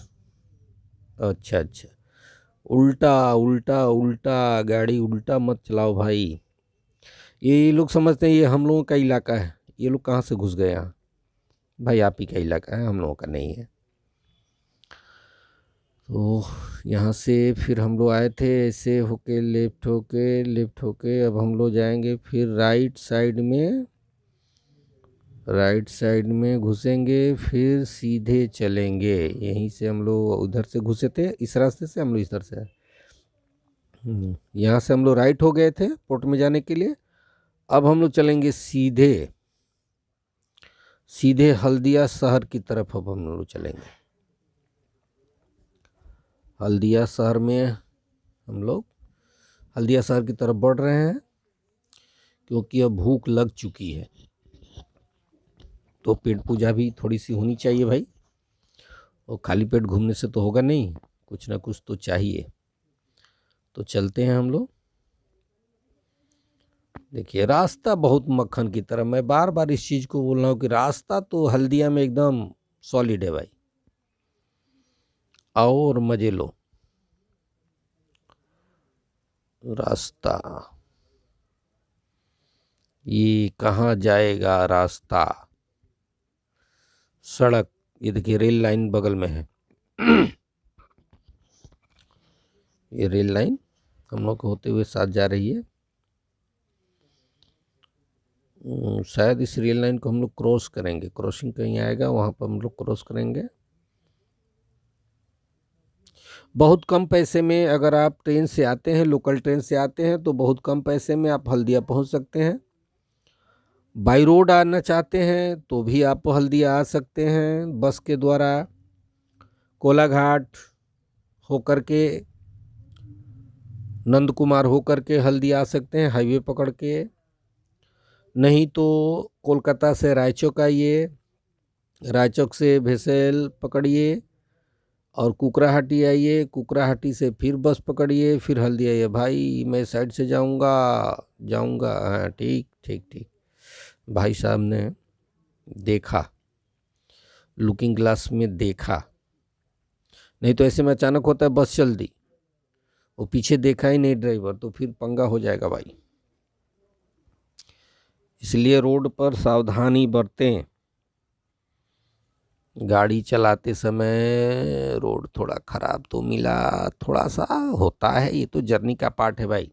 [SPEAKER 1] अच्छा अच्छा, उल्टा उल्टा उल्टा गाड़ी उल्टा मत चलाओ भाई। ये लोग समझते हैं ये हम लोगों का इलाका है। ये लोग कहाँ से घुस गए यहाँ? भाई आप ही का इलाका है, हम लोगों का नहीं है। तो यहाँ से फिर हम लोग आए थे ऐसे होके, लेफ्ट होके अब हम लोग जाएंगे फिर राइट साइड में घुसेंगे, फिर सीधे चलेंगे। यहीं से हम लोग उधर से घुसे थे, इस रास्ते से हम लोग इधर से आए। यहाँ से हम लोग राइट हो गए थे पोर्ट में जाने के लिए। अब हम लोग चलेंगे सीधे सीधे हल्दिया शहर की तरफ। अब हम लोग चलेंगे हल्दिया शहर में, हम लोग हल्दिया शहर की तरफ बढ़ रहे हैं, क्योंकि अब भूख लग चुकी है। तो पेट पूजा भी थोड़ी सी होनी चाहिए भाई, और खाली पेट घूमने से तो होगा नहीं, कुछ ना कुछ तो चाहिए। तो चलते हैं हम लोग। देखिए रास्ता बहुत मक्खन की तरह, मैं बार बार इस चीज़ को बोल रहा हूँ कि रास्ता तो हल्दिया में एकदम सॉलिड है भाई। आओ और मजे लो। रास्ता ये कहाँ जाएगा रास्ता? सड़क, ये देखिए रेल लाइन बगल में है। ये रेल लाइन हम लोग को होते हुए साथ जा रही है। शायद इस रेल लाइन को हम लोग क्रॉस करेंगे, क्रॉसिंग कहीं आएगा, वहाँ पर हम लोग क्रॉस करेंगे। बहुत कम पैसे में अगर आप ट्रेन से आते हैं, लोकल ट्रेन से आते हैं, तो बहुत कम पैसे में आप हल्दिया पहुँच सकते हैं। बाई रोड आना चाहते हैं तो भी आप हल्दिया आ सकते हैं बस के द्वारा। कोलाघाट होकर के, नंद कुमार होकर के हल्दिया आ सकते हैं हाईवे पकड़ के। नहीं तो कोलकाता से रायचौक आइए, रायचौक से भेसेल पकड़िए और कुकराहाटी आइए, कुकराहाटी से फिर बस पकड़िए, फिर हल्दिया आइए। भाई मैं साइड से जाऊंगा। हाँ ठीक ठीक ठीक। भाई साहब ने देखा, लुकिंग ग्लास में देखा। नहीं तो ऐसे में अचानक होता है बस चल दी, वो पीछे देखा ही नहीं ड्राइवर, तो फिर पंगा हो जाएगा भाई। इसलिए रोड पर सावधानी बरतें। गाड़ी चलाते समय रोड थोड़ा ख़राब तो मिला, थोड़ा सा होता है, ये तो जर्नी का पार्ट है भाई।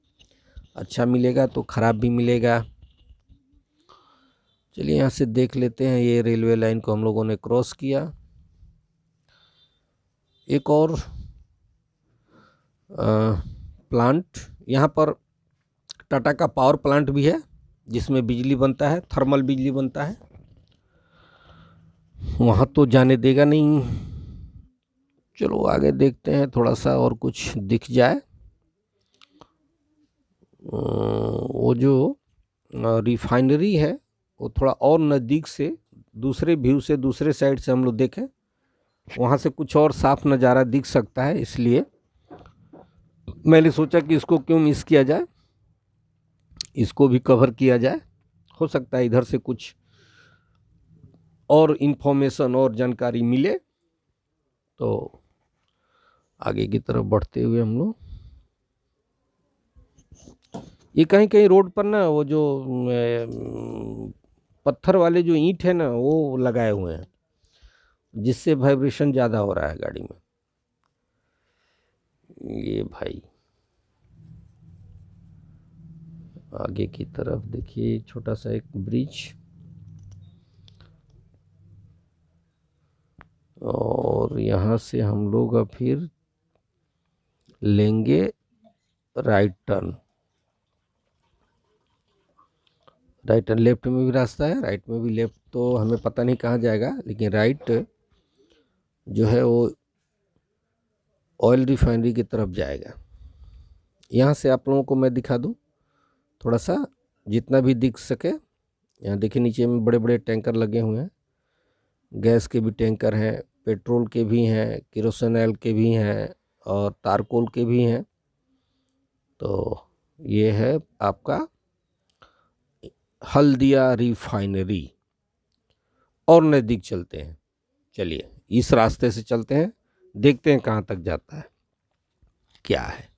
[SPEAKER 1] अच्छा मिलेगा तो ख़राब भी मिलेगा। चलिए यहाँ से देख लेते हैं। ये रेलवे लाइन को हम लोगों ने क्रॉस किया। एक और प्लांट, यहाँ पर टाटा का पावर प्लांट भी है जिसमें बिजली बनता है, थर्मल बिजली बनता है। वहाँ तो जाने देगा नहीं। चलो आगे देखते हैं, थोड़ा सा और कुछ दिख जाए। वो जो रिफाइनरी है वो थोड़ा और नज़दीक से, दूसरे व्यू से, दूसरे साइड से हम लोग देखें, वहाँ से कुछ और साफ नज़ारा दिख सकता है। इसलिए मैंने सोचा कि इसको क्यों मिस किया जाए, इसको भी कवर किया जाए। हो सकता है इधर से कुछ और इन्फॉर्मेशन और जानकारी मिले। तो आगे की तरफ बढ़ते हुए हम लोग, ये कहीं कहीं रोड पर ना वो जो पत्थर वाले जो ईंट है ना वो लगाए हुए हैं, जिससे वाइब्रेशन ज़्यादा हो रहा है गाड़ी में। ये भाई आगे की तरफ देखिए, छोटा सा एक ब्रिज, और यहाँ से हम लोग अब फिर लेंगे right turn. Right turn, left में भी रास्ता है, राइट में भी। लेफ्ट तो हमें पता नहीं कहाँ जाएगा, लेकिन राइट जो है वो ऑयल रिफाइनरी की तरफ जाएगा। यहाँ से आप लोगों को मैं दिखा दूँ थोड़ा सा, जितना भी दिख सके। यहाँ देखिए नीचे में बड़े बड़े टैंकर लगे हुए हैं, गैस के भी टैंकर हैं, पेट्रोल के भी हैं, केरोसिन ऑयल के भी हैं, और तारकोल के भी हैं। तो ये है आपका हल्दिया रिफाइनरी। और नज़दीक चलते हैं, चलिए इस रास्ते से चलते हैं, देखते हैं कहाँ तक जाता है, क्या है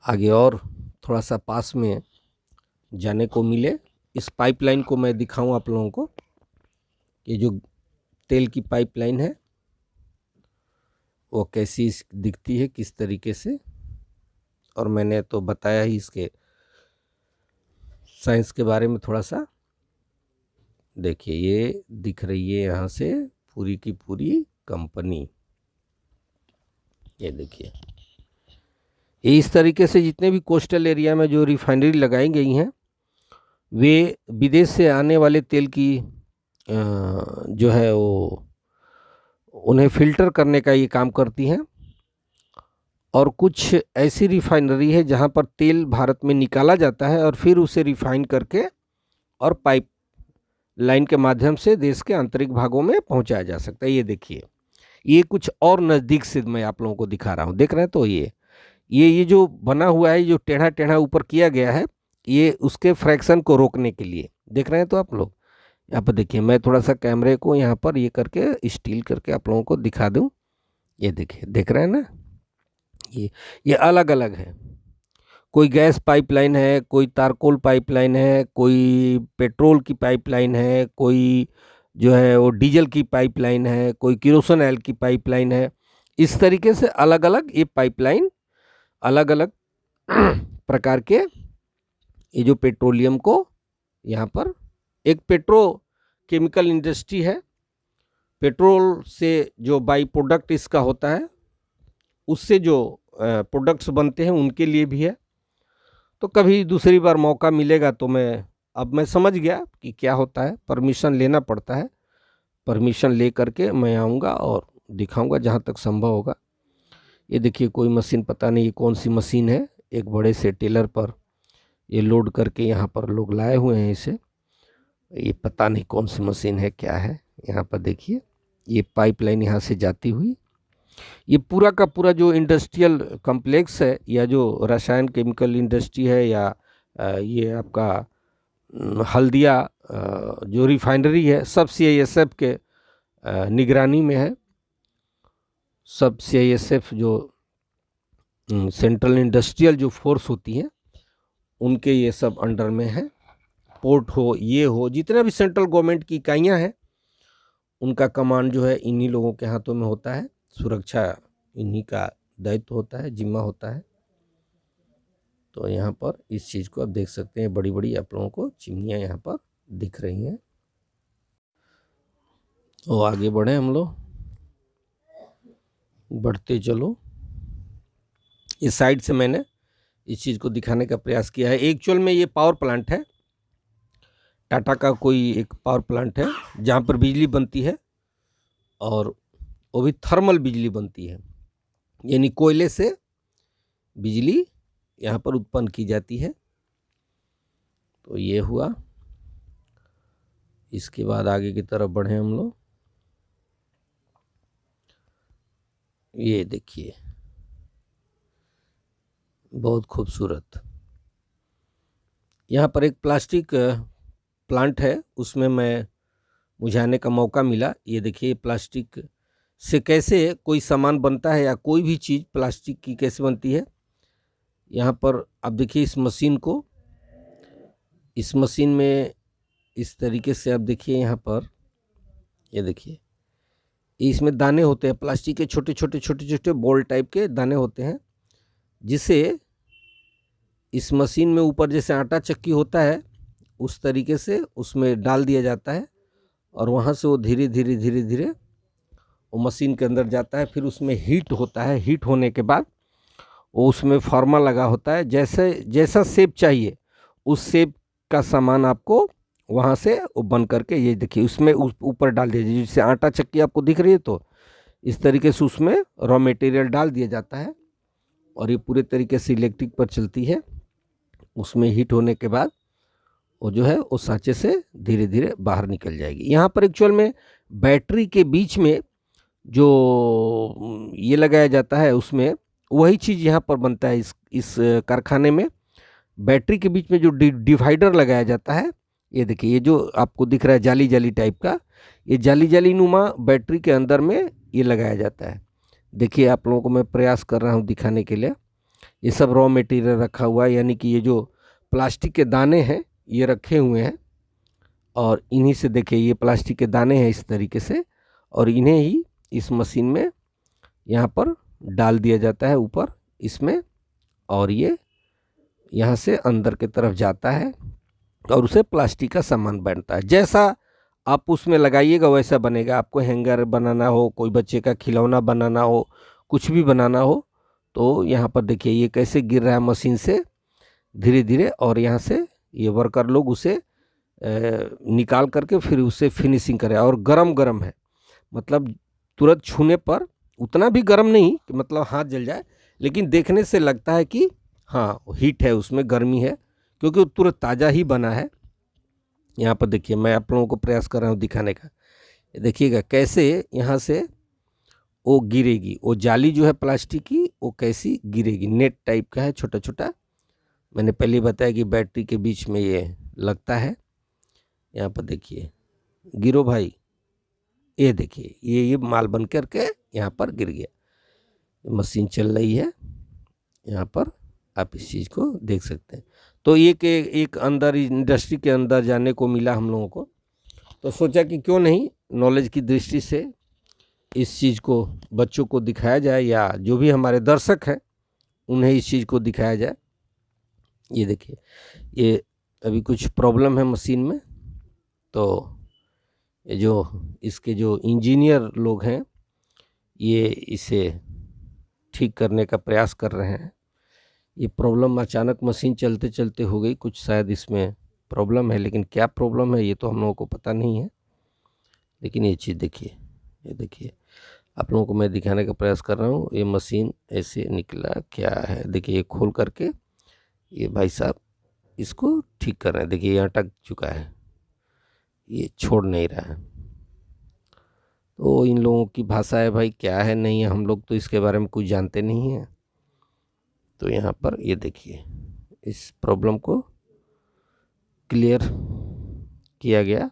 [SPEAKER 1] आगे। और थोड़ा सा पास में जाने को मिले। इस पाइपलाइन को मैं दिखाऊं आप लोगों को, ये जो तेल की पाइपलाइन है वो कैसी दिखती है, किस तरीके से। और मैंने तो बताया ही इसके साइंस के बारे में थोड़ा सा। देखिए ये दिख रही है यहाँ से पूरी की पूरी कंपनी, ये देखिए। ये इस तरीके से जितने भी कोस्टल एरिया में जो रिफाइनरी लगाई गई हैं, वे विदेश से आने वाले तेल की जो है वो उन्हें फिल्टर करने का ये काम करती हैं। और कुछ ऐसी रिफाइनरी है जहाँ पर तेल भारत में निकाला जाता है और फिर उसे रिफाइन करके और पाइप लाइन के माध्यम से देश के आंतरिक भागों में पहुँचाया जा सकता है। ये देखिए, ये कुछ और नज़दीक से मैं आप लोगों को दिखा रहा हूँ, देख रहे हैं। तो ये जो बना हुआ है, जो टेढ़ा टेढ़ा ऊपर किया गया है, ये उसके फ्रैक्शन को रोकने के लिए, देख रहे हैं। तो आप लोग यहाँ पर देखिए, मैं थोड़ा सा कैमरे को यहाँ पर ये करके स्टील करके आप लोगों को दिखा दूँ। ये देखिए, देख रहे हैं ना, ये अलग अलग है। कोई गैस पाइपलाइन है, कोई तारकोल पाइपलाइन है, कोई पेट्रोल की पाइपलाइन है, कोई जो है वो डीजल की पाइपलाइन है, कोई केरोसिन ऑयल की पाइपलाइन है। इस तरीके से अलग अलग ये पाइपलाइन, अलग अलग प्रकार के ये जो पेट्रोलियम को यहाँ पर, एक पेट्रोकेमिकल इंडस्ट्री है, पेट्रोल से जो बाई प्रोडक्ट इसका होता है, उससे जो प्रोडक्ट्स बनते हैं उनके लिए भी है। तो कभी दूसरी बार मौका मिलेगा तो अब मैं समझ गया कि क्या होता है, परमिशन लेना पड़ता है। परमिशन ले करके मैं आऊँगा और दिखाऊंगा जहाँ तक संभव होगा। ये देखिए कोई मशीन, पता नहीं ये कौन सी मशीन है, एक बड़े से टेलर पर ये लोड करके यहाँ पर लोग लाए हुए हैं इसे। ये पता नहीं कौन सी मशीन है, क्या है। यहाँ पर देखिए ये पाइपलाइन यहाँ से जाती हुई, ये पूरा का पूरा जो इंडस्ट्रियल कॉम्प्लेक्स है, या जो रसायन केमिकल इंडस्ट्री है, या ये आपका हल्दिया जो रिफाइनरी है, सब CISF के निगरानी में है। सब CISF जो सेंट्रल इंडस्ट्रियल जो फोर्स होती है, उनके ये सब अंडर में है। पोर्ट हो, ये हो, जितने भी सेंट्रल गवर्नमेंट की इकाइयाँ हैं, उनका कमांड जो है इन्हीं लोगों के हाथों में होता है। सुरक्षा इन्हीं का दायित्व होता है, जिम्मा होता है। तो यहाँ पर इस चीज़ को आप देख सकते हैं, बड़ी बड़ी आप लोगों को चिमनियाँ यहाँ पर दिख रही हैं। तो आगे बढ़े हम लोग, बढ़ते चलो। इस साइड से मैंने इस चीज़ को दिखाने का प्रयास किया है। एक्चुअल में ये पावर प्लांट है, टाटा का कोई एक पावर प्लांट है जहाँ पर बिजली बनती है, और वो भी थर्मल बिजली बनती है, यानी कोयले से बिजली यहाँ पर उत्पन्न की जाती है। तो ये हुआ। इसके बाद आगे की तरफ बढ़े हम लोग। ये देखिए, बहुत खूबसूरत। यहाँ पर एक प्लास्टिक प्लांट है, उसमें मुझे आने का मौका मिला। ये देखिए, प्लास्टिक से कैसे कोई सामान बनता है, या कोई भी चीज़ प्लास्टिक की कैसे बनती है। यहाँ पर आप देखिए इस मशीन में इस तरीके से आप देखिए, यहाँ पर ये देखिए, इसमें दाने होते हैं, प्लास्टिक के छोटे छोटे बॉल टाइप के दाने होते हैं, जिसे इस मशीन में ऊपर जैसे आटा चक्की होता है उस तरीके से उसमें डाल दिया जाता है, और वहाँ से वो धीरे धीरे वो मशीन के अंदर जाता है। फिर उसमें हीट होता है, हीट होने के बाद वो उसमें फार्मा लगा होता है, जैसा शेप चाहिए उस शेप का सामान आपको वहाँ से वो बन करके, ये देखिए उसमें ऊपर डाल दिया, जैसे आटा चक्की आपको दिख रही है, तो इस तरीके से उसमें रॉ मटेरियल डाल दिया जाता है, और ये पूरे तरीके से इलेक्ट्रिक पर चलती है। उसमें हीट होने के बाद वो जो है वो सांचे से धीरे धीरे बाहर निकल जाएगी। यहाँ पर एक्चुअल में बैटरी के बीच में जो ये लगाया जाता है, उसमें वही चीज़ यहाँ पर बनता है। इस कारखाने में बैटरी के बीच में जो डिवाइडर लगाया जाता है, ये देखिए, ये जो आपको दिख रहा है जाली जाली टाइप का, ये जाली जाली नुमा बैटरी के अंदर में ये लगाया जाता है। देखिए, आप लोगों को मैं प्रयास कर रहा हूँ दिखाने के लिए। ये सब रॉ मटेरियल रखा हुआ है, यानी कि ये जो प्लास्टिक के दाने हैं ये रखे हुए हैं, और इन्हीं से देखिए ये प्लास्टिक के दाने हैं इस तरीके से, और इन्हें ही इस मशीन में यहाँ पर डाल दिया जाता है ऊपर इसमें, और ये यहाँ से अंदर की तरफ जाता है, और उसे प्लास्टिक का सामान बनता है। जैसा आप उसमें लगाइएगा वैसा बनेगा। आपको हैंगर बनाना हो, कोई बच्चे का खिलौना बनाना हो, कुछ भी बनाना हो, तो यहाँ पर देखिए ये कैसे गिर रहा है मशीन से धीरे धीरे, और यहाँ से ये वर्कर लोग उसे निकाल करके फिर उसे फिनिशिंग करें। और गरम गरम है, मतलब तुरंत छूने पर उतना भी गरम नहीं कि मतलब हाथ जल जाए, लेकिन देखने से लगता है कि हाँ हीट है, उसमें गर्मी है, क्योंकि वो तुरंत ताज़ा ही बना है। यहाँ पर देखिए, मैं आप लोगों को प्रयास कर रहा हूँ दिखाने का। देखिएगा कैसे यहाँ से वो गिरेगी, वो जाली जो है प्लास्टिक की वो कैसी गिरेगी। नेट टाइप का है, छोटा छोटा। मैंने पहले बताया कि बैटरी के बीच में ये लगता है। यहाँ पर देखिए, गिरो भाई, ये देखिए ये माल बन करके यहाँ पर गिर गया। मशीन चल रही है, यहाँ पर आप इस चीज़ को देख सकते हैं। तो एक अंदर इंडस्ट्री के अंदर जाने को मिला हम लोगों को, तो सोचा कि क्यों नहीं नॉलेज की दृष्टि से इस चीज़ को बच्चों को दिखाया जाए, या जो भी हमारे दर्शक हैं उन्हें इस चीज़ को दिखाया जाए। ये देखिए, ये अभी कुछ प्रॉब्लम है मशीन में, तो ये जो इसके जो इंजीनियर लोग हैं ये इसे ठीक करने का प्रयास कर रहे हैं। ये प्रॉब्लम अचानक मशीन चलते चलते हो गई, कुछ शायद इसमें प्रॉब्लम है, लेकिन क्या प्रॉब्लम है ये तो हम लोगों को पता नहीं है। लेकिन ये चीज़ देखिए, ये देखिए, आप लोगों को मैं दिखाने का प्रयास कर रहा हूँ। ये मशीन ऐसे निकला क्या है, देखिए ये खोल करके ये भाई साहब इसको ठीक कर रहे हैं। देखिए ये अटक चुका है, ये छोड़ नहीं रहा है। तो इन लोगों की भाषा है भाई, क्या है नहीं है, हम लोग तो इसके बारे में कुछ जानते नहीं हैं। तो यहाँ पर ये देखिए इस प्रॉब्लम को क्लियर किया गया।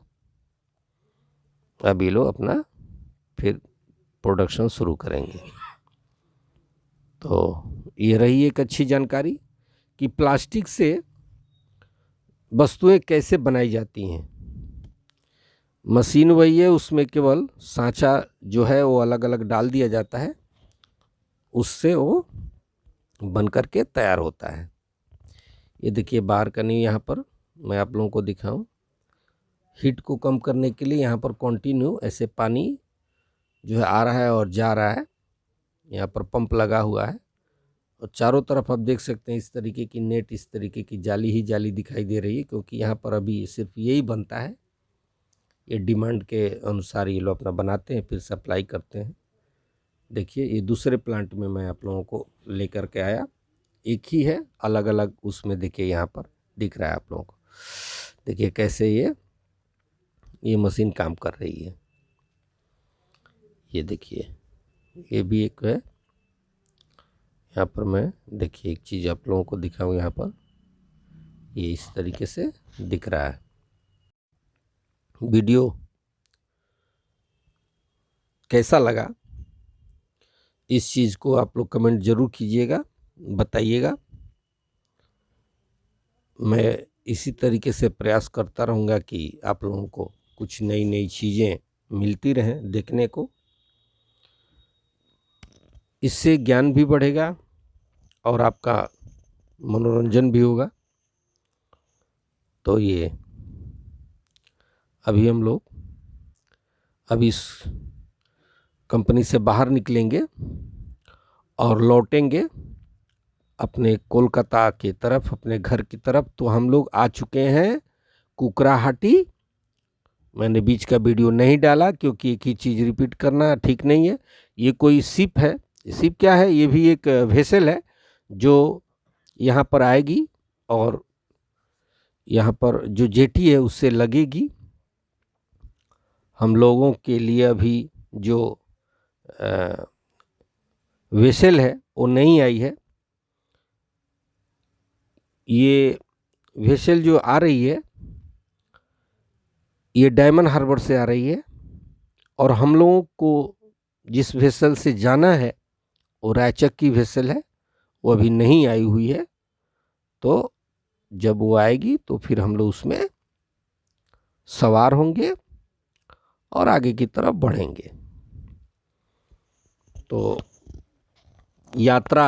[SPEAKER 1] अब ये लोग अपना फिर प्रोडक्शन शुरू करेंगे। तो ये रही एक अच्छी जानकारी कि प्लास्टिक से वस्तुएं कैसे बनाई जाती हैं। मशीन वही है, उसमें केवल सांचा जो है वो अलग अलग डाल दिया जाता है, उससे वो बन कर के तैयार होता है। ये देखिए बाहर का नहीं, यहाँ पर मैं आप लोगों को दिखाऊं। हीट को कम करने के लिए यहाँ पर कंटिन्यू ऐसे पानी जो है आ रहा है और जा रहा है। यहाँ पर पंप लगा हुआ है, और चारों तरफ आप देख सकते हैं इस तरीके की नेट, इस तरीके की जाली ही जाली दिखाई दे रही है, क्योंकि यहाँ पर अभी सिर्फ यही बनता है। ये डिमांड के अनुसार ये लोग अपना बनाते हैं, फिर सप्लाई करते हैं। देखिए ये दूसरे प्लांट में मैं आप लोगों को लेकर के आया, एक ही है, अलग अलग उसमें देखिए यहाँ पर दिख रहा है आप लोगों को। देखिए कैसे ये मशीन काम कर रही है। ये देखिए ये भी एक है। यहाँ पर मैं देखिए एक चीज़ आप लोगों को दिखाऊँ, यहाँ पर ये इस तरीके से दिख रहा है। वीडियो कैसा लगा इस चीज़ को आप लोग कमेंट ज़रूर कीजिएगा, बताइएगा। मैं इसी तरीके से प्रयास करता रहूँगा कि आप लोगों को कुछ नई नई चीज़ें मिलती रहें देखने को। इससे ज्ञान भी बढ़ेगा और आपका मनोरंजन भी होगा। तो ये अभी हम लोग अभी इस कंपनी से बाहर निकलेंगे और लौटेंगे अपने कोलकाता की तरफ, अपने घर की तरफ। तो हम लोग आ चुके हैं कुकराहाटी। मैंने बीच का वीडियो नहीं डाला क्योंकि एक ही चीज़ रिपीट करना ठीक नहीं है। ये कोई शिप है। शिप क्या है? ये भी एक वेसल है जो यहाँ पर आएगी और यहाँ पर जो जेटी है उससे लगेगी। हम लोगों के लिए अभी जो वेसल है वो नहीं आई है। ये वेसल जो आ रही है ये डायमंड हार्बर से आ रही है और हम लोगों को जिस वेसल से जाना है वो रायचक की वेसल है, वो अभी नहीं आई हुई है। तो जब वो आएगी तो फिर हम लोग उसमें सवार होंगे और आगे की तरफ बढ़ेंगे। तो यात्रा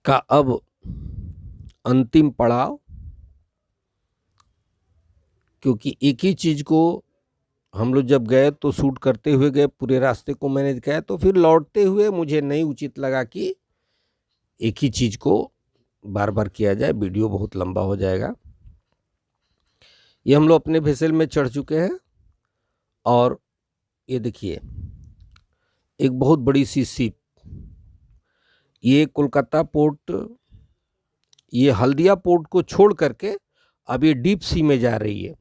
[SPEAKER 1] का अब अंतिम पड़ाव, क्योंकि एक ही चीज़ को हम लोग जब गए तो शूट करते हुए गए, पूरे रास्ते को मैंने दिखाया। तो फिर लौटते हुए मुझे नहीं उचित लगा कि एक ही चीज़ को बार बार किया जाए, वीडियो बहुत लंबा हो जाएगा। ये हम लोग अपने वेसल में चढ़ चुके हैं और ये देखिए एक बहुत बड़ी सी शिप, ये कोलकाता पोर्ट, ये हल्दिया पोर्ट को छोड़ करके अब ये डीप सी में जा रही है।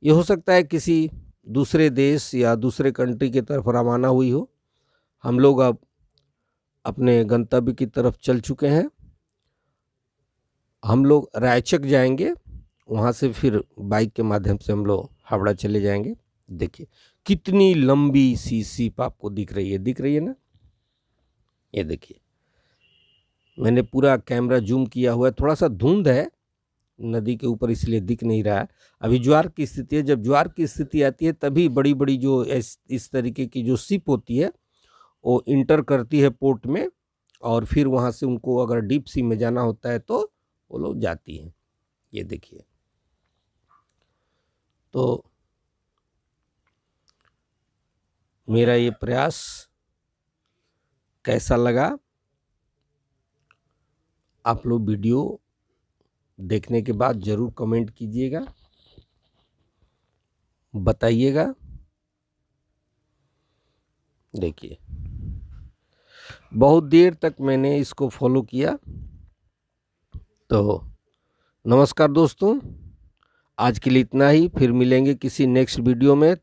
[SPEAKER 1] ये हो सकता है किसी दूसरे देश या दूसरे कंट्री की तरफ रवाना हुई हो। हम लोग अब अपने गंतव्य की तरफ चल चुके हैं। हम लोग रायचक जाएंगे, वहाँ से फिर बाइक के माध्यम से हम लोग हावड़ा चले जाएंगे। देखिए कितनी लंबी सी शिप आपको दिख रही है ना? ये देखिए मैंने पूरा कैमरा जूम किया हुआ है, थोड़ा सा धुंध है नदी के ऊपर इसलिए दिख नहीं रहा है। अभी ज्वार की स्थिति है, जब ज्वार की स्थिति आती है तभी बड़ी बड़ी जो इस तरीके की जो शिप होती है वो इंटर करती है पोर्ट में और फिर वहाँ से उनको अगर डीप सी में जाना होता है तो वो लोग जाती हैं। ये देखिए, तो मेरा ये प्रयास कैसा लगा आप लोग वीडियो देखने के बाद ज़रूर कमेंट कीजिएगा, बताइएगा। देखिए बहुत देर तक मैंने इसको फॉलो किया। तो नमस्कार दोस्तों, आज के लिए इतना ही। फिर मिलेंगे किसी नेक्स्ट वीडियो में।